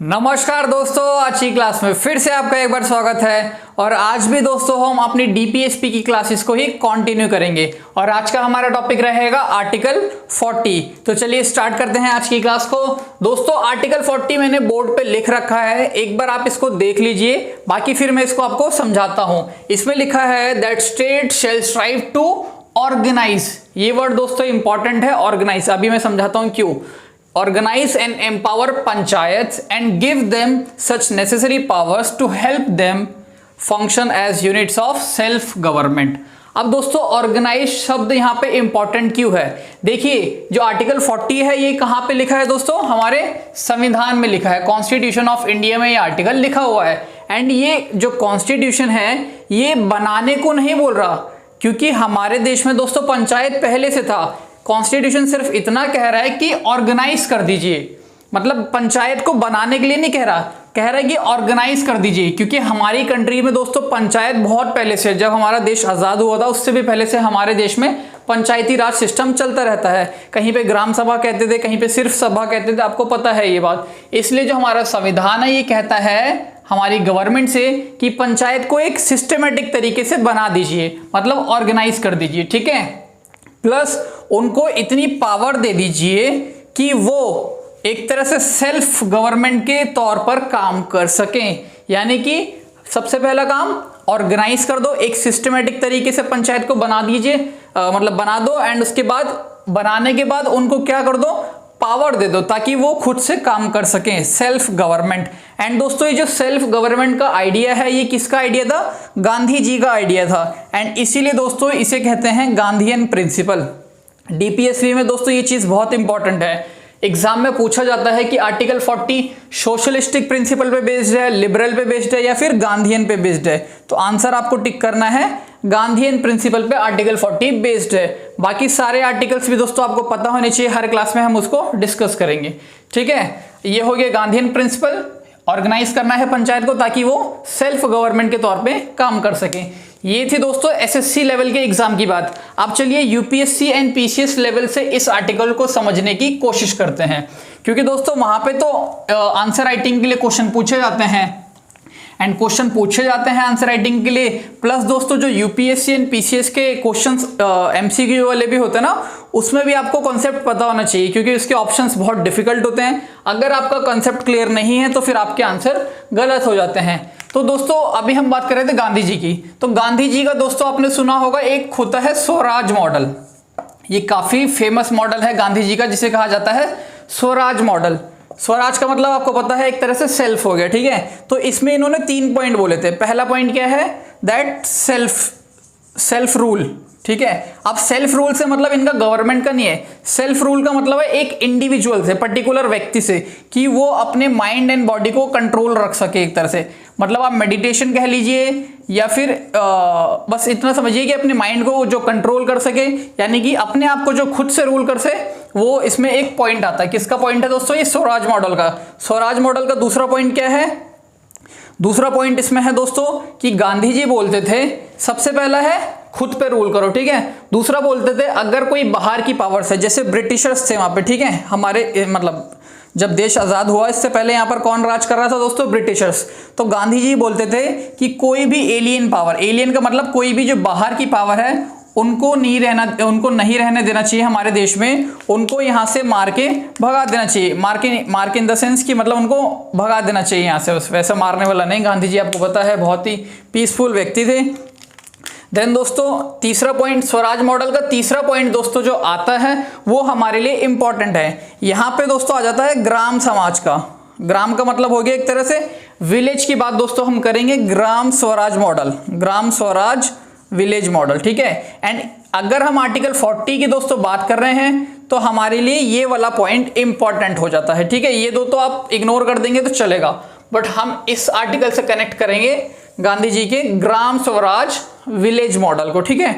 नमस्कार दोस्तों, आज की क्लास में फिर से आपका एक बार स्वागत है। और आज भी दोस्तों हम अपनी डीपीएसपी की क्लासेस को ही कंटिन्यू करेंगे और आज का हमारा टॉपिक रहेगा आर्टिकल 40। तो चलिए स्टार्ट करते हैं आज की क्लास को। दोस्तों आर्टिकल 40 मैंने बोर्ड पे लिख रखा है, एक बार आप इसको देख लीजिए, बाकी फिर मैं इसको आपको समझाता हूं। इसमें लिखा है that state shall strive to organize. ये वर्ड दोस्तों इंपॉर्टेंट है, ऑर्गेनाइज। अभी मैं समझाता हूं क्यों। Organize and empower panchayats and give them such necessary powers to help them function as units of self government। अब दोस्तों ऑर्गेनाइज शब्द यहाँ पे इंपॉर्टेंट क्यों है? देखिए जो आर्टिकल 40 है ये कहाँ पे लिखा है दोस्तों? हमारे संविधान में लिखा है, कॉन्स्टिट्यूशन ऑफ इंडिया में ये आर्टिकल लिखा हुआ है। एंड ये जो कॉन्स्टिट्यूशन है ये बनाने को नहीं बोल रहा, क्योंकि हमारे देश में दोस्तों पंचायत पहले से था। कॉन्स्टिट्यूशन सिर्फ इतना कह रहा है कि ऑर्गेनाइज कर दीजिए, मतलब पंचायत को बनाने के लिए नहीं कह रहा, कह रहा है कि ऑर्गेनाइज कर दीजिए। क्योंकि हमारी कंट्री में दोस्तों पंचायत बहुत पहले से, जब हमारा देश आजाद हुआ था उससे भी पहले से हमारे देश में पंचायती राज सिस्टम चलता रहता है। कहीं पे ग्राम सभा कहते थे, कहीं पे सिर्फ सभा कहते थे, आपको पता है ये बात। इसलिए जो हमारा संविधान है ये कहता है हमारी गवर्नमेंट से कि पंचायत को एक सिस्टमेटिक तरीके से बना दीजिए, मतलब ऑर्गेनाइज कर दीजिए, ठीक है। प्लस उनको इतनी पावर दे दीजिए कि वो एक तरह से सेल्फ गवर्नमेंट के तौर पर काम कर सकें। यानी कि सबसे पहला काम ऑर्गेनाइज कर दो, एक सिस्टमेटिक तरीके से पंचायत को बना दीजिए, मतलब बना दो। एंड उसके बाद बनाने के बाद उनको क्या कर दो, पावर दे दो, ताकि वो खुद से काम कर सकें, सेल्फ गवर्नमेंट। एंड दोस्तों ये जो सेल्फ गवर्नमेंट का आइडिया है ये किसका आइडिया था? गांधी जी का आइडिया था। एंड इसीलिए दोस्तों इसे कहते हैं गांधीयन प्रिंसिपल। डीपीएससी में दोस्तों ये चीज बहुत इंपॉर्टेंट है, एग्जाम में पूछा जाता है कि आर्टिकल 40 सोशलिस्टिक प्रिंसिपल पे बेस्ड है, लिबरल पे बेस्ड है या फिर गांधीयन पे बेस्ड है। तो आंसर आपको टिक करना है गांधीयन प्रिंसिपल पे आर्टिकल 40 बेस्ड है। बाकी सारे आर्टिकल्स भी दोस्तों आपको पता होने चाहिए, हर क्लास में हम उसको डिस्कस करेंगे, ठीक है। ये हो गया गांधीयन प्रिंसिपल, ऑर्गेनाइज करना है पंचायत को ताकि वो सेल्फ गवर्नमेंट के तौर पे काम कर सके। ये थी दोस्तों एसएससी लेवल के एग्जाम की बात। अब चलिए यूपीएससी एंड पीसीएस लेवल से इस आर्टिकल को समझने की कोशिश करते हैं, क्योंकि दोस्तों वहां पे तो आंसर राइटिंग के लिए क्वेश्चन पूछे जाते हैं एंड क्वेश्चन पूछे जाते हैं आंसर राइटिंग के लिए। प्लस दोस्तों जो यूपीएससी एंड पीसीएस के क्वेश्चंस एमसीक्यू वाले भी होते हैं ना, उसमें भी आपको कॉन्सेप्ट पता होना चाहिए, क्योंकि उसके ऑप्शंस बहुत डिफिकल्ट होते हैं। अगर आपका कॉन्सेप्ट क्लियर नहीं है तो फिर आपके आंसर गलत हो जाते हैं। तो दोस्तों अभी हम बात कर रहे थे गांधी जी की। तो गांधी जी का दोस्तों आपने सुना होगा एक होता है स्वराज मॉडल। ये काफी फेमस मॉडल है गांधी जी का, जिसे कहा जाता है स्वराज मॉडल। स्वराज का मतलब आपको पता है एक तरह से सेल्फ हो गया, ठीक है। तो इसमें इन्होंने 3 पॉइंट बोले थे। पहला पॉइंट क्या है? दैट सेल्फ रूल, ठीक है। अब सेल्फ रूल से मतलब इनका गवर्नमेंट का नहीं है, सेल्फ रूल का मतलब है एक इंडिविजुअल से, पर्टिकुलर व्यक्ति से, कि वो अपने माइंड एंड बॉडी को कंट्रोल रख सके एक तरह से। मतलब आप मेडिटेशन कह लीजिए या फिर बस इतना समझिए कि अपने माइंड को जो कंट्रोल कर सके, यानी कि अपने आप को जो खुद से रूल कर से, वो इसमें एक पॉइंट आता है। किसका पॉइंट है दोस्तों? ये स्वराज मॉडल का। स्वराज मॉडल का दूसरा पॉइंट क्या है? दूसरा पॉइंट इसमें है दोस्तों कि गांधी जी बोलते थे, सबसे पहला है खुद पे रूल करो, ठीक है। दूसरा बोलते थे अगर कोई बाहर की पावर्स है, जैसे ब्रिटिशर्स थे वहां पे, ठीक है, हमारे मतलब जब देश आजाद हुआ इससे पहले यहाँ पर कौन राज कर रहा था दोस्तों? ब्रिटिशर्स। तो गांधी जी बोलते थे कि कोई भी एलियन पावर, एलियन का मतलब कोई भी जो बाहर की पावर है, उनको नहीं रहने देना चाहिए हमारे देश में, उनको यहाँ से मार के भगा देना चाहिए। मार के इन द सेंस कि मतलब उनको भगा देना चाहिए यहाँ से। वैसे मारने वाला नहीं, गांधी जी आपको पता है बहुत ही पीसफुल व्यक्ति थे। देन दोस्तों तीसरा पॉइंट, स्वराज मॉडल का तीसरा पॉइंट दोस्तों जो आता है वो हमारे लिए इंपॉर्टेंट है। यहाँ पे दोस्तों आ जाता है ग्राम समाज का। ग्राम का मतलब हो गया एक तरह से विलेज की बात दोस्तों हम करेंगे, Gram Swaraj model, Gram Swaraj village model, ठीक है। एंड अगर हम आर्टिकल 40 की दोस्तों बात कर रहे हैं तो हमारे लिए ये वाला पॉइंट इंपॉर्टेंट हो जाता है, ठीक है। ये दो तो आप इग्नोर कर देंगे तो चलेगा, बट हम इस आर्टिकल से कनेक्ट करेंगे गांधी जी के ग्राम स्वराज विलेज मॉडल को, ठीक है।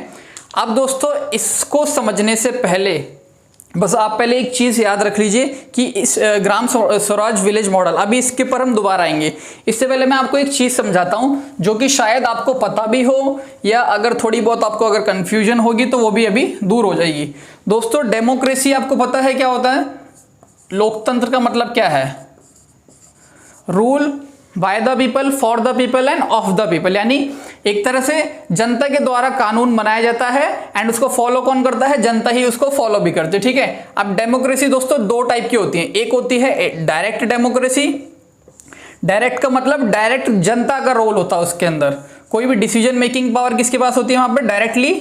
अब दोस्तों इसको समझने से पहले बस आप पहले एक चीज याद रख लीजिए कि इस ग्राम स्वराज विलेज मॉडल, अभी इसके पर हम दोबारा आएंगे। इससे पहले मैं आपको एक चीज समझाता हूं जो कि शायद आपको पता भी हो, या अगर थोड़ी बहुत आपको अगर कंफ्यूजन होगी तो वो भी अभी दूर हो जाएगी। दोस्तों डेमोक्रेसी आपको पता है क्या होता है? लोकतंत्र का मतलब क्या है? Rule by the people, for the people end of the people, यानी एक तरह से जनता के द्वारा कानून बनाया जाता है एंड उसको फॉलो कौन करता है, जनता ही उसको फॉलो भी करती है, ठीक है। अब डेमोक्रेसी दोस्तों दो टाइप की होती है, एक होती है डायरेक्ट डेमोक्रेसी। डायरेक्ट का मतलब डायरेक्ट जनता का रोल होता है उसके अंदर, कोई भी डिसीजन मेकिंग पावर किसके पास होती है वहां पर, डायरेक्टली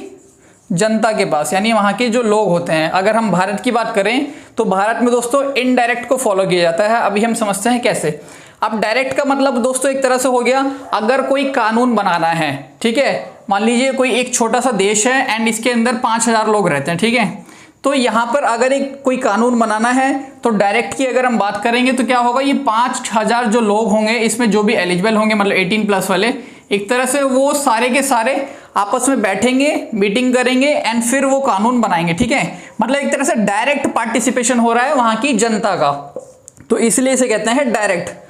जनता के पास, यानी वहां के जो लोग होते हैं। अगर हम भारत की बात करें तो भारत में दोस्तों इनडायरेक्ट को फॉलो किया जाता है। अभी हम समझते हैं कैसे। अब डायरेक्ट का मतलब दोस्तों एक तरह से हो गया, अगर कोई कानून बनाना है, ठीक है, मान लीजिए कोई एक छोटा सा देश है एंड इसके अंदर 5000 लोग रहते हैं, ठीक है, तो यहां पर अगर एक कोई कानून बनाना है तो डायरेक्ट की अगर हम बात करेंगे तो क्या होगा, ये 5000 जो लोग होंगे इसमें जो भी एलिजिबल होंगे, मतलब 18+ वाले, एक तरह से वो सारे के सारे आपस में बैठेंगे, मीटिंग करेंगे एंड फिर वो कानून बनाएंगे, ठीक है। मतलब एक तरह से डायरेक्ट पार्टिसिपेशन हो रहा है वहां की जनता का, तो इसलिए इसे कहते हैं डायरेक्ट।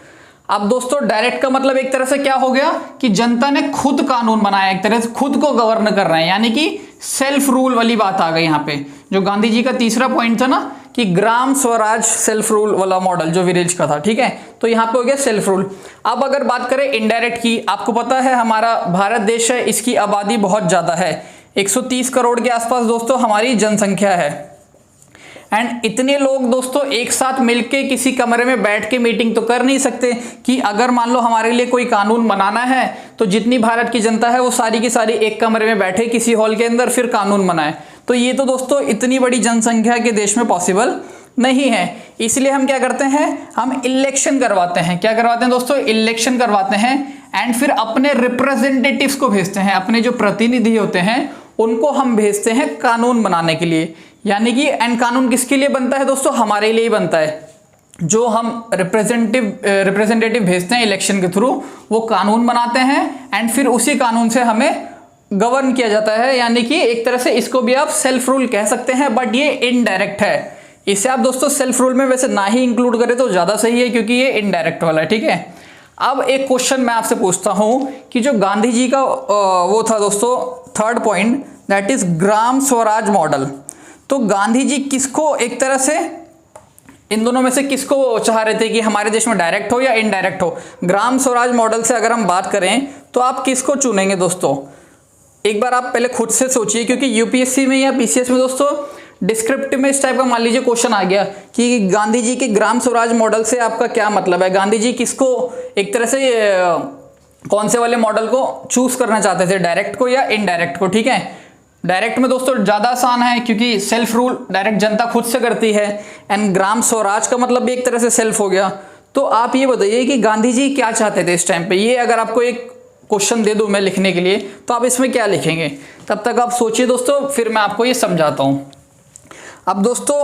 अब दोस्तों डायरेक्ट का मतलब एक तरह से क्या हो गया कि जनता ने खुद कानून बनाया, एक तरह से खुद को गवर्न कर रहे हैं, यानी कि सेल्फ रूल वाली बात आ गई यहाँ पे। जो गांधी जी का तीसरा पॉइंट था ना कि ग्राम स्वराज सेल्फ रूल वाला मॉडल जो विलेज का था, ठीक है, तो यहाँ पे हो गया सेल्फ रूल। अब अगर बात करें इनडायरेक्ट की, आपको पता है हमारा भारत देश है, इसकी आबादी बहुत ज्यादा है, 130 करोड़ के आसपास दोस्तों हमारी जनसंख्या है। एंड इतने लोग दोस्तों एक साथ मिलके किसी कमरे में बैठ के मीटिंग तो कर नहीं सकते कि अगर मान लो हमारे लिए कोई कानून बनाना है तो जितनी भारत की जनता है वो सारी की सारी एक कमरे में बैठे किसी हॉल के अंदर फिर कानून बनाए, तो ये तो दोस्तों इतनी बड़ी जनसंख्या के देश में पॉसिबल नहीं है। इसलिए हम क्या करते हैं, हम इलेक्शन करवाते हैं। क्या करवाते हैं दोस्तों, इलेक्शन करवाते हैं एंड फिर अपने रिप्रेजेंटेटिव्स को भेजते हैं, अपने जो प्रतिनिधि होते हैं उनको हम भेजते हैं कानून बनाने के लिए। यानी कि एंड कानून किसके लिए बनता है दोस्तों, हमारे लिए ही बनता है। जो हम रिप्रेजेंटेटिव भेजते हैं इलेक्शन के थ्रू, वो कानून बनाते हैं एंड फिर उसी कानून से हमें गवर्न किया जाता है। यानी कि एक तरह से इसको भी आप सेल्फ रूल कह सकते हैं, बट ये इनडायरेक्ट है। इसे आप दोस्तों सेल्फ रूल में वैसे ना ही इंक्लूड करें तो ज्यादा सही है, क्योंकि ये इनडायरेक्ट वाला है, ठीक है। अब एक क्वेश्चन मैं आपसे पूछता हूं कि जो गांधी जी का वो था दोस्तों third point, that is Gram Swaraj model, तो गांधी जी किसको एक तरह से इन दोनों में से किसको चाह रहे थे कि हमारे देश में डायरेक्ट हो या इनडायरेक्ट हो। ग्राम स्वराज मॉडल से अगर हम बात करें तो आप किसको चुनेंगे दोस्तों, एक बार आप पहले खुद से सोचिए, क्योंकि यूपीएससी में या पीसीएस में दोस्तों डिस्क्रिप्टिव में इस टाइप का मान लीजिए क्वेश्चन आ गया कि गांधी जी के ग्राम स्वराज मॉडल से आपका क्या मतलब है, गांधी जी किसको एक तरह से कौन से वाले मॉडल को चूज करना चाहते थे, डायरेक्ट को या इनडायरेक्ट को, ठीक है। डायरेक्ट में दोस्तों ज्यादा आसान है क्योंकि सेल्फ रूल डायरेक्ट जनता खुद से करती है, एंड ग्राम स्वराज का मतलब भी एक तरह से सेल्फ हो गया। तो आप ये बताइए कि गांधी जी क्या चाहते थे इस टाइम पे, ये अगर आपको एक क्वेश्चन दे दूं मैं लिखने के लिए तो आप इसमें क्या लिखेंगे, तब तक आप सोचिए दोस्तों, फिर मैं आपको ये समझाता हूं। अब दोस्तों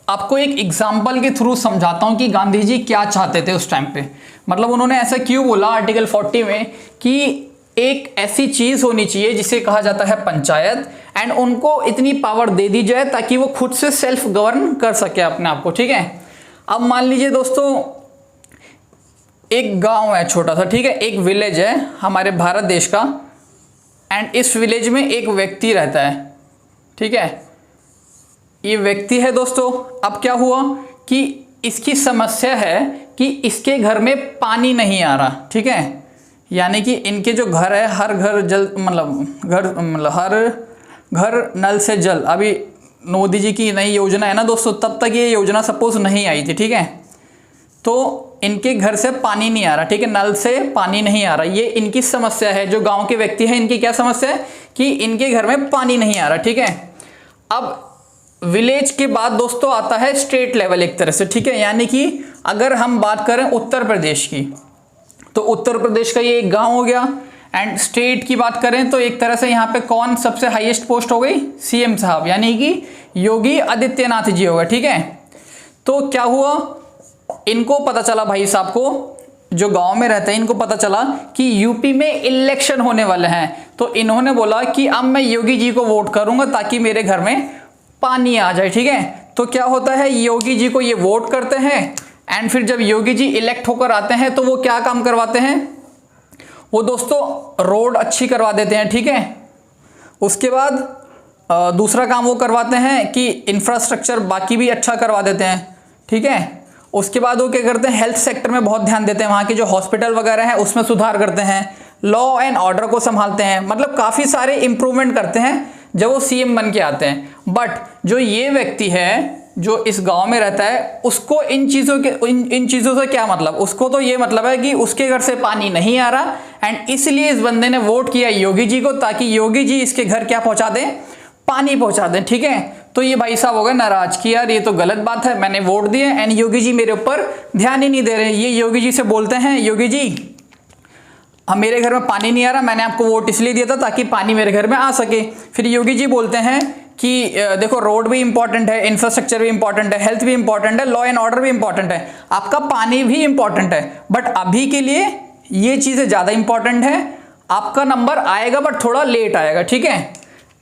आपको एक एग्जाम्पल के थ्रू समझाता हूं कि गांधी जी क्या चाहते थे उस टाइम पे, मतलब उन्होंने ऐसा क्यों बोला आर्टिकल 40 में कि एक ऐसी चीज होनी चाहिए जिसे कहा जाता है पंचायत, एंड उनको इतनी पावर दे दी जाए ताकि वो खुद से सेल्फ गवर्न कर सके अपने आप को, ठीक है। अब मान लीजिए दोस्तों एक गांव है छोटा सा, ठीक है, एक विलेज है हमारे भारत देश का, एंड इस विलेज में एक व्यक्ति रहता है, ठीक है, ये व्यक्ति है दोस्तों। अब क्या हुआ कि इसकी समस्या है कि इसके घर में पानी नहीं आ रहा, ठीक है, यानी कि इनके जो घर है हर घर जल मतलब हर घर नल से जल। अभी मोदी जी की नई योजना है ना दोस्तों, तब तक ये योजना सपोज नहीं आई थी, ठीक है, तो इनके घर से पानी नहीं आ रहा, ठीक है, नल से पानी नहीं आ रहा, ये इनकी समस्या है। जो गांव के व्यक्ति हैं इनकी क्या समस्या है कि इनके घर में पानी नहीं आ रहा, ठीक है। अब विलेज के बाद दोस्तों आता है स्टेट लेवल एक तरह से, ठीक है, यानी कि अगर हम बात करें उत्तर प्रदेश की तो उत्तर प्रदेश का ये एक गांव हो गया, एंड स्टेट की बात करें तो एक तरह से यहाँ पे कौन सबसे हाईएस्ट पोस्ट हो गई, सीएम साहब, यानी कि योगी आदित्यनाथ जी होगा, ठीक है। तो क्या हुआ, इनको पता चला, भाई साहब को जो गांव में रहते हैं इनको पता चला कि यूपी में इलेक्शन होने वाले हैं, तो इन्होंने बोला कि अब मैं योगी जी को वोट करूंगा ताकि मेरे घर में पानी आ जाए, ठीक है। तो क्या होता है, योगी जी को ये वोट करते हैं, एंड फिर जब योगी जी इलेक्ट होकर आते हैं तो वो क्या काम करवाते हैं, वो दोस्तों रोड अच्छी करवा देते हैं, ठीक है। उसके बाद दूसरा काम वो करवाते हैं कि इंफ्रास्ट्रक्चर बाकी भी अच्छा करवा देते हैं, ठीक है। उसके बाद वो क्या करते हैं, हेल्थ सेक्टर में बहुत ध्यान देते हैं, वहाँ के जो हॉस्पिटल वगैरह हैं उसमें सुधार करते हैं, लॉ एंड ऑर्डर को संभालते हैं, मतलब काफ़ी सारे इंप्रूवमेंट करते हैं जब वो सीएम बन के आते हैं। बट जो ये व्यक्ति है जो इस गांव में रहता है, उसको इन चीज़ों से क्या मतलब, उसको तो ये मतलब है कि उसके घर से पानी नहीं आ रहा, एंड इसलिए इस बंदे ने वोट किया योगी जी को, ताकि योगी जी इसके घर क्या पहुंचा दें, पानी पहुंचा दें। ठीक है, तो ये भाई साहब हो गए नाराज कि यार ये तो गलत बात है, मैंने वोट दिए एंड योगी जी मेरे ऊपर ध्यान ही नहीं दे रहे। ये योगी जी से बोलते हैं, योगी जी हम मेरे घर में पानी नहीं आ रहा, मैंने आपको वोट इसलिए दिया था ताकि पानी मेरे घर में आ सके। फिर योगी जी बोलते हैं कि देखो रोड भी इंपॉर्टेंट है, इंफ्रास्ट्रक्चर भी इंपॉर्टेंट है, हेल्थ भी इंपॉर्टेंट है, लॉ एंड ऑर्डर भी इंपॉर्टेंट है, आपका पानी भी इंपॉर्टेंट है, बट अभी के लिए ये चीज़ें ज़्यादा इंपॉर्टेंट है, आपका नंबर आएगा बट थोड़ा लेट आएगा। ठीक है,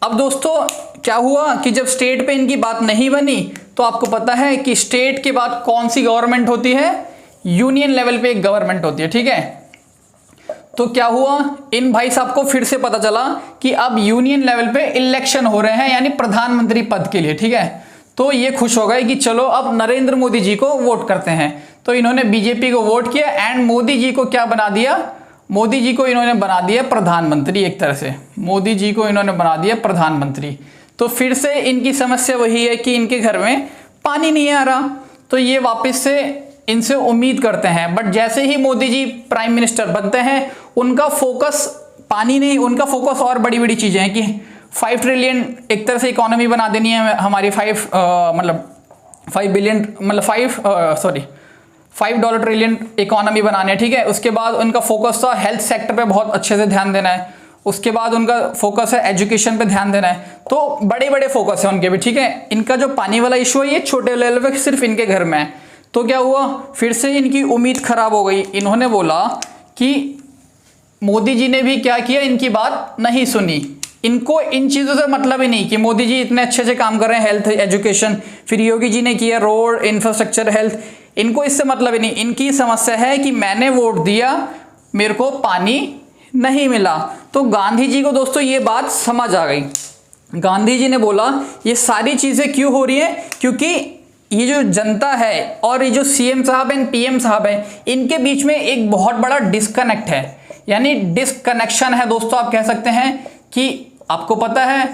अब दोस्तों क्या हुआ कि जब स्टेट पे इनकी बात नहीं बनी, तो आपको पता है कि स्टेट के बाद कौन सी गवर्नमेंट होती है, यूनियन लेवल पे एक गवर्नमेंट होती है। ठीक है, तो क्या हुआ, इन भाई साहब को फिर से पता चला कि अब यूनियन लेवल पे इलेक्शन हो रहे हैं, यानी प्रधानमंत्री पद के लिए। ठीक है, तो ये खुश हो गए कि चलो अब नरेंद्र मोदी जी को वोट करते हैं। तो इन्होंने बीजेपी को वोट किया एंड मोदी जी को क्या बना दिया, मोदी जी को इन्होंने बना दिया प्रधानमंत्री। एक तरह से मोदी जी को इन्होंने बना दिया प्रधानमंत्री। तो फिर से इनकी समस्या वही है कि इनके घर में पानी नहीं आ रहा, तो ये वापस से इनसे उम्मीद करते हैं। बट जैसे ही मोदी जी प्राइम मिनिस्टर बनते हैं, उनका फोकस पानी नहीं, उनका फोकस और बड़ी बड़ी चीजें हैं कि 5 ट्रिलियन एक तरह से इकोनॉमी बना देनी है हमारी, 5 बिलियन मतलब 5 डॉलर ट्रिलियन इकोनॉमी बनाने है। ठीक है, उसके बाद उनका फोकस था हेल्थ सेक्टर पे बहुत अच्छे से ध्यान देना है, उसके बाद उनका फोकस है एजुकेशन पे ध्यान देना है। तो बड़े बड़े फोकस है उनके भी। ठीक है, इनका जो पानी वाला इशू है ये छोटे लेवल पे सिर्फ इनके घर में है। तो क्या हुआ, फिर से इनकी उम्मीद खराब हो गई। इन्होंने बोला कि मोदी जी ने भी क्या किया, इनकी बात नहीं सुनी, इनको इन चीज़ों से मतलब ही नहीं कि मोदी जी इतने अच्छे से काम कर रहे हैं, हेल्थ एजुकेशन, फिर योगी जी ने किया रोड इंफ्रास्ट्रक्चर हेल्थ, इनको इससे मतलब ही नहीं। इनकी समस्या है कि मैंने वोट दिया, मेरे को पानी नहीं मिला। तो गांधी जी को दोस्तों ये बात समझ आ गई। गांधी जी ने बोला ये सारी चीज़ें क्यों हो रही हैं, क्योंकि ये जो जनता है और ये जो सीएम साहब एंड पीएम साहब हैं, इनके बीच में एक बहुत बड़ा डिस्कनेक्ट है, यानी डिस्कनेक्शन है दोस्तों। आप कह सकते हैं कि आपको पता है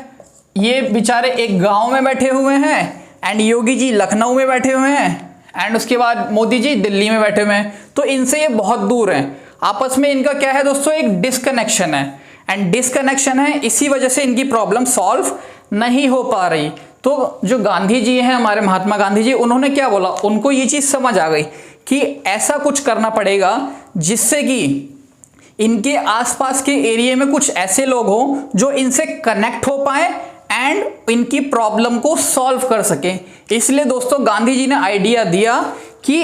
ये बेचारे एक गांव में बैठे हुए हैं एंड योगी जी लखनऊ में बैठे हुए हैं एंड उसके बाद मोदी जी दिल्ली में बैठे हुए हैं, तो इनसे ये बहुत दूर हैं। आपस में इनका क्या है दोस्तों, एक डिस्कनेक्शन है, एंड डिस्कनेक्शन है, इसी वजह से इनकी प्रॉब्लम सॉल्व नहीं हो पा रही। तो जो गांधी जी हैं, हमारे महात्मा गांधी जी, उन्होंने क्या बोला, उनको ये चीज समझ आ गई कि ऐसा कुछ करना पड़ेगा जिससे कि इनके आसपास के एरिया में कुछ ऐसे लोग हों जो इनसे कनेक्ट हो पाए एंड इनकी प्रॉब्लम को सॉल्व कर सके। इसलिए दोस्तों गांधी जी ने आइडिया दिया कि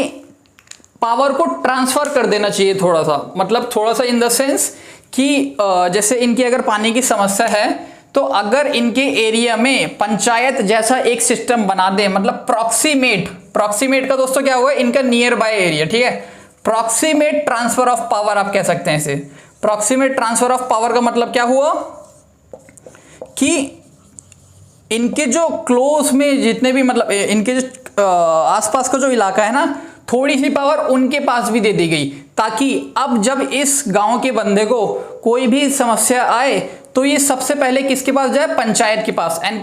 पावर को ट्रांसफर कर देना चाहिए थोड़ा सा, मतलब थोड़ा सा इन द सेंस कि जैसे इनकी अगर पानी की समस्या है, तो अगर इनके एरिया में पंचायत जैसा एक सिस्टम बना दे, मतलब प्रॉक्सीमेट का दोस्तों क्या होगा, इनका नियर बाय एरिया। ठीक है, प्रॉक्सीमेट ट्रांसफर ऑफ पावर आप कह सकते हैं इसे। प्रॉक्सीमेट ट्रांसफर ऑफ पावर का मतलब क्या हुआ कि इनके जो क्लोज में जितने भी मतलब इनके जो आसपास का जो इलाका है ना, थोड़ी सी पावर उनके पास भी दे दी गई, ताकि अब जब इस गांव के बंदे को कोई भी समस्या आए तो ये सबसे पहले किसके पास जाए, पंचायत के पास। एंड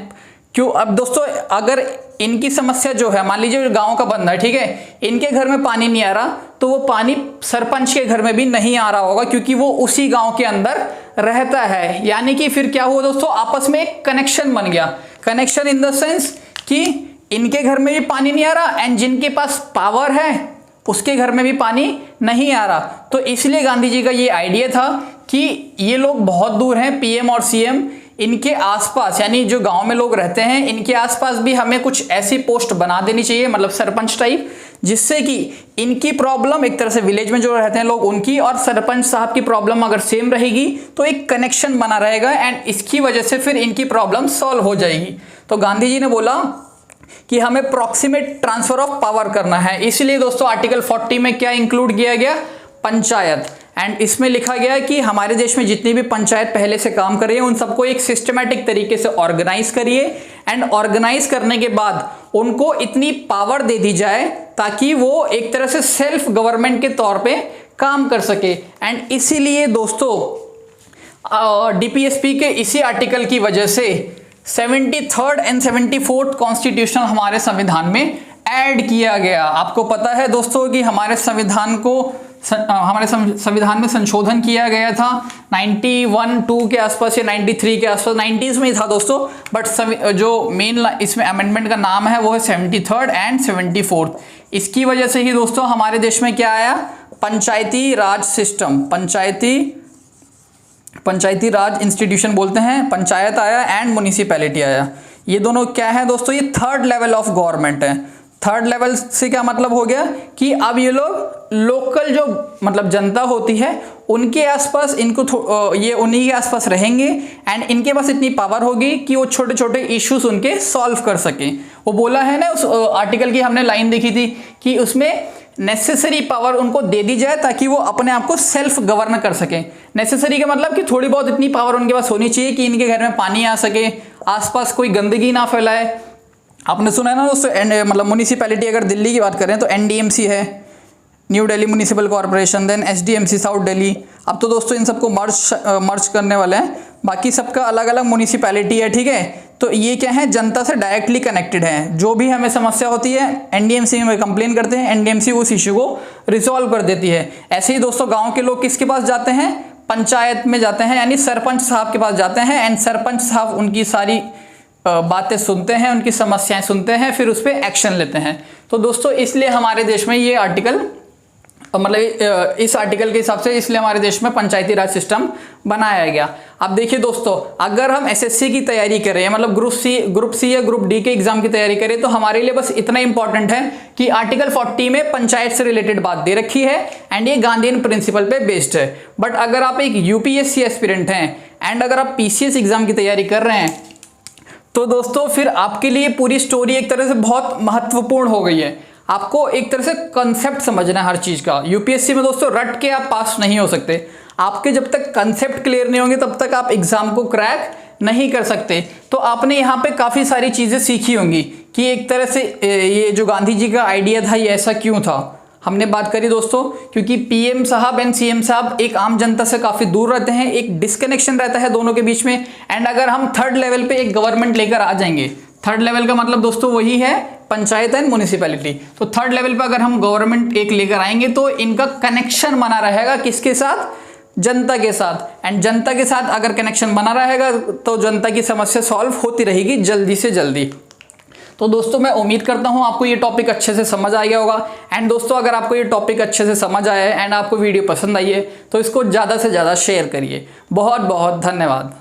क्यों, अब दोस्तों अगर इनकी समस्या जो है, मान लीजिए गांव का बंदा है, ठीक है, इनके घर में पानी नहीं आ रहा, तो वो पानी सरपंच के घर में भी नहीं आ रहा होगा, क्योंकि वो उसी गांव के अंदर रहता है। यानी कि फिर क्या हुआ दोस्तों, आपस में एक कनेक्शन बन गया। कनेक्शन इन द सेंस कि इनके घर में भी पानी नहीं आ रहा एंड जिनके पास पावर है उसके घर में भी पानी नहीं आ रहा। तो इसलिए गांधी जी का ये आइडिया था कि ये लोग बहुत दूर हैं, पीएम और सीएम, इनके आसपास यानी जो गांव में लोग रहते हैं इनके आसपास भी हमें कुछ ऐसी पोस्ट बना देनी चाहिए, मतलब सरपंच टाइप, जिससे कि इनकी प्रॉब्लम एक तरह से विलेज में जो रहते हैं लोग उनकी और सरपंच साहब की प्रॉब्लम अगर सेम रहेगी तो एक कनेक्शन बना रहेगा एंड इसकी वजह से फिर इनकी प्रॉब्लम सॉल्व हो जाएगी। तो गांधी जी ने बोला कि हमें प्रॉक्सिमेट ट्रांसफर ऑफ पावर करना है। इसलिए दोस्तों आर्टिकल 40 में क्या इंक्लूड किया गया, पंचायत। एंड इसमें लिखा गया है कि हमारे देश में जितनी भी पंचायत पहले से काम कर रही है उन सबको एक सिस्टमैटिक तरीके से ऑर्गेनाइज करिए एंड ऑर्गेनाइज करने के बाद उनको इतनी पावर दे दी जाए ताकि वो एक तरह से सेल्फ गवर्नमेंट के तौर पे काम कर सके। एंड इसीलिए दोस्तों डीपीएसपी के इसी आर्टिकल की वजह से 73rd एंड 74th कॉन्स्टिट्यूशन हमारे संविधान में ऐड किया गया। आपको पता है दोस्तों कि हमारे संविधान में संशोधन किया गया था 91-2 के आसपास या 93 के आसपास, 90s में ही था दोस्तों, बट जो मेन इसमें अमेंडमेंट का नाम है वो है 73rd एंड 74th। इसकी वजह से ही दोस्तों हमारे देश में क्या आया, पंचायती राज सिस्टम, पंचायती राज इंस्टीट्यूशन बोलते हैं, पंचायत आया एंड म्युनिसिपैलिटी आया। ये दोनों क्या है दोस्तों, ये थर्ड लेवल ऑफ गवर्नमेंट है। थर्ड लेवल से क्या मतलब हो गया कि अब ये लोग लोकल जो मतलब जनता होती है उनके आसपास इनको ये उन्हीं के आसपास रहेंगे एंड इनके पास इतनी पावर होगी कि वो छोटे छोटे इश्यूज उनके सॉल्व कर सकें। वो बोला है ना उस आर्टिकल की हमने लाइन देखी थी कि उसमें नेसेसरी पावर उनको दे दी जाए ताकि वो अपने आप को सेल्फ गवर्न कर सकें। नेसेसरी का मतलब कि थोड़ी बहुत इतनी पावर उनके पास होनी चाहिए कि इनके घर में पानी आ सके, आसपास कोई गंदगी ना फैलाए। आपने सुना है ना दोस्तों, मतलब म्युनिसिपैलिटी अगर दिल्ली की बात करें तो एनडीएमसी है, new Delhi municipal corporation, then SDMC south Delhi. अब तो दोस्तों इन सबको मर्ज करने वाले हैं, बाकी सबका अलग अलग म्युनिसिपैलिटी है, ठीक है। तो ये क्या है, जनता से डायरेक्टली कनेक्टेड है। जो भी हमें समस्या होती है एनडीएमसी में कंप्लेन करते हैं, एनडीएमसी उस इश्यू को रिजॉल्व कर देती है। ऐसे ही दोस्तों गाँव के लोग किसके पास जाते हैं, पंचायत में जाते हैं, यानी सरपंच साहब के पास जाते हैं एंड सरपंच साहब उनकी सारी बातें सुनते हैं, उनकी समस्याएं सुनते हैं, फिर उस पर एक्शन लेते हैं। तो दोस्तों इसलिए हमारे देश में ये आर्टिकल मतलब इस आर्टिकल के हिसाब से इसलिए हमारे देश में पंचायती राज सिस्टम बनाया गया। अब देखिए दोस्तों, अगर हम एसएससी की तैयारी करें, मतलब ग्रुप सी या ग्रुप डी के एग्जाम की तैयारी करें, तो हमारे लिए बस इतना इंपॉर्टेंट है कि आर्टिकल 40 में पंचायत से रिलेटेड बात दे रखी है एंड ये गांधीयन प्रिंसिपल पे बेस्ड है। बट अगर आप एक यूपीएससी एस्पिरेंट हैं एंड अगर आप पीसीएस एग्जाम की तैयारी कर रहे हैं तो दोस्तों फिर आपके लिए पूरी स्टोरी एक तरह से बहुत महत्वपूर्ण हो गई है। आपको एक तरह से कंसेप्ट समझना है हर चीज का। यूपीएससी में दोस्तों रट के आप पास नहीं हो सकते। आपके जब तक कंसेप्ट क्लियर नहीं होंगे तब तक आप एग्जाम को क्रैक नहीं कर सकते। तो आपने यहाँ पे काफी सारी चीजें सीखी होंगी कि एक तरह से ये जो गांधी जी का आइडिया था ये ऐसा क्यों था। हमने बात करी दोस्तों क्योंकि पीएम साहब एंड सीएम साहब एक आम जनता से काफी दूर रहते हैं, एक डिस्कनेक्शन रहता है दोनों के बीच में। एंड अगर हम थर्ड लेवल पे एक गवर्नमेंट लेकर आ जाएंगे, थर्ड लेवल का मतलब दोस्तों वही है पंचायत एंड म्युनिसिपैलिटी। तो थर्ड लेवल पे अगर हम गवर्नमेंट एक लेकर आएंगे तो इनका कनेक्शन बना रहेगा किसके साथ, जनता के साथ। एंड जनता के साथ अगर कनेक्शन बना रहेगा तो जनता की समस्या सॉल्व होती रहेगी जल्दी से जल्दी। तो दोस्तों मैं उम्मीद करता हूं आपको ये टॉपिक अच्छे से समझ आ गया होगा। एंड दोस्तों अगर आपको ये टॉपिक अच्छे से समझ आया है एंड आपको वीडियो पसंद आई है तो इसको ज़्यादा से ज़्यादा शेयर करिए। बहुत बहुत धन्यवाद।